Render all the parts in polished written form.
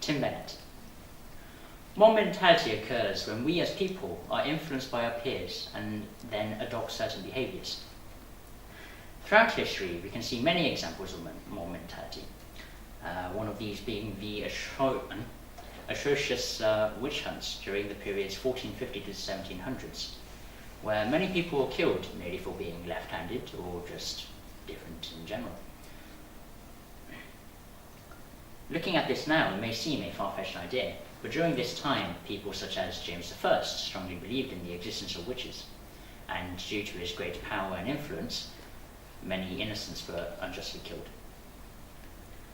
Tim Bennett. Mob mentality occurs when we as people are influenced by our peers and then adopt certain behaviours. Throughout history, we can see many examples of mob mentality. One of these being the atrocious witch hunts during the periods 1450 to the 1700s, where many people were killed merely for being left-handed or just different in general. Looking at this now, it may seem a far-fetched idea, but during this time, people such as James I strongly believed in the existence of witches, and due to his great power and influence, many innocents were unjustly killed.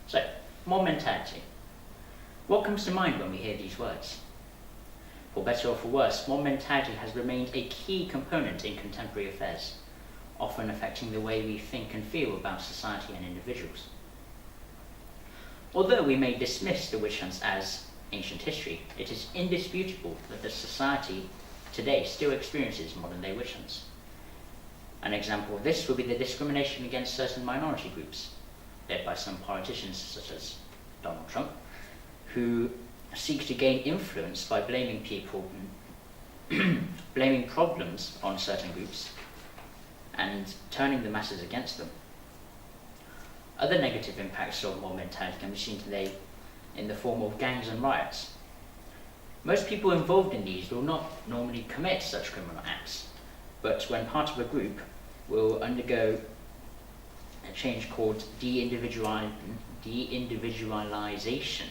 So, mob mentality. What comes to mind when we hear these words? For better or for worse, mob mentality has remained a key component in contemporary affairs, often affecting the way we think and feel about society and individuals. Although we may dismiss the witch hunts as ancient history, it is indisputable that the society today still experiences modern-day witch hunts. An example of this would be the discrimination against certain minority groups, led by some politicians such as Donald Trump, who seek to gain influence by blaming problems on certain groups and turning the masses against them. Other negative impacts of mob mentality can be seen today in the form of gangs and riots. Most people involved in these will not normally commit such criminal acts, but when part of a group will undergo a change called de-individualization.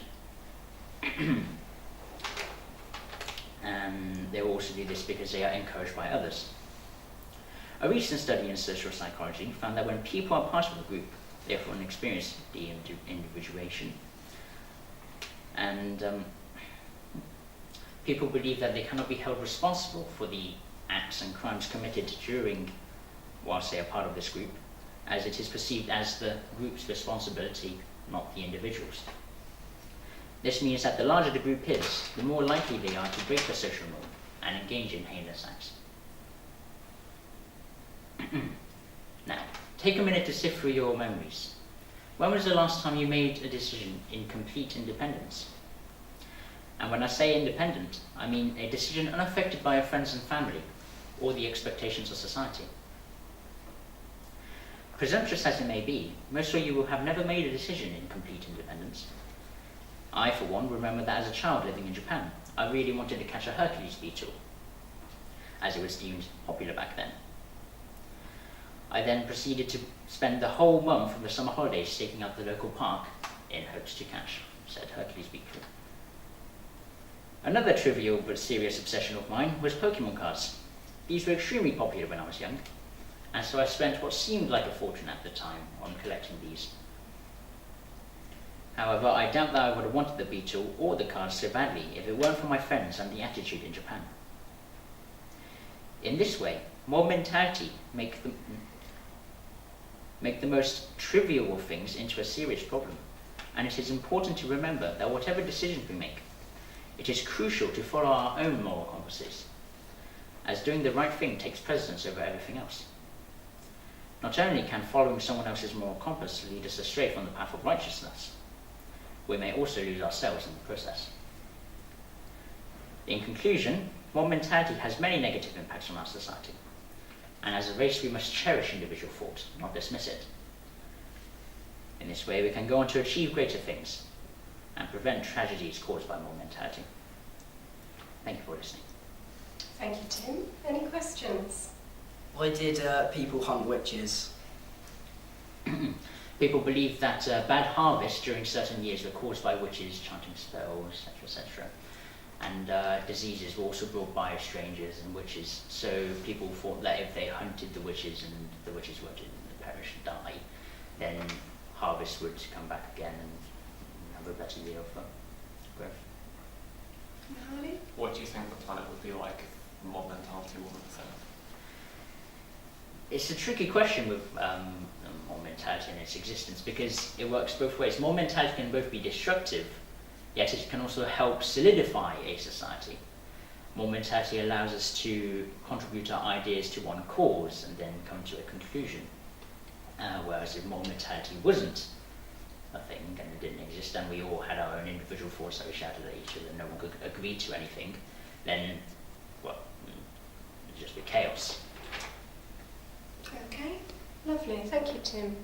They will also do this because they are encouraged by others. A recent study in social psychology found that when people are part of a group, they often experience de-individuation. And people believe that they cannot be held responsible for the acts and crimes committed whilst they are part of this group, as it is perceived as the group's responsibility, not the individual's. This means that the larger the group is, the more likely they are to break the social norm and engage in heinous acts. Now, take a minute to sift through your memories. When was the last time you made a decision in complete independence? And when I say independent, I mean a decision unaffected by your friends and family or the expectations of society. Presumptuous as it may be, most of you will have never made a decision in complete independence. I, for one, remember that as a child living in Japan, I really wanted to catch a Hercules beetle, as it was deemed popular back then. I then proceeded to spend the whole month of the summer holidays staking out the local park in hopes to catch said Hercules beetle. Another trivial but serious obsession of mine was Pokemon cards. These were extremely popular when I was young, and so I spent what seemed like a fortune at the time on collecting these. However, I doubt that I would have wanted the beetle or the cards so badly if it weren't for my friends and the attitude in Japan. In this way, mob mentality make the most trivial of things into a serious problem, and it is important to remember that whatever decisions we make, it is crucial to follow our own moral compasses, as doing the right thing takes precedence over everything else. Not only can following someone else's moral compass lead us astray from the path of righteousness, we may also lose ourselves in the process. In conclusion, mob mentality has many negative impacts on our society, and as a race we must cherish individual thought, not dismiss it. In this way we can go on to achieve greater things and prevent tragedies caused by mob mentality. Thank you for listening. Thank you, Tim. Any questions? Why did people hunt witches? People believe that bad harvests during certain years were caused by witches chanting spells, etc., and diseases were also brought by strangers and witches. So people thought that if they hunted the witches and the witches were to perish and die, then harvest would come back again and have a better year of growth. Harley? What do you think the planet would be like if mob mentality wasn't a thing? It's a tricky question with mob mentality and its existence, because it works both ways. Mob mentality can both be destructive, yet it can also help solidify a society. Mob mentality allows us to contribute our ideas to one cause and then come to a conclusion. Whereas if mob mentality wasn't a thing and it didn't exist, and we all had our own individual thoughts that we shouted at each other and no one could agree to anything, then, well, it'd just be chaos. Okay, lovely. Thank you, Tim.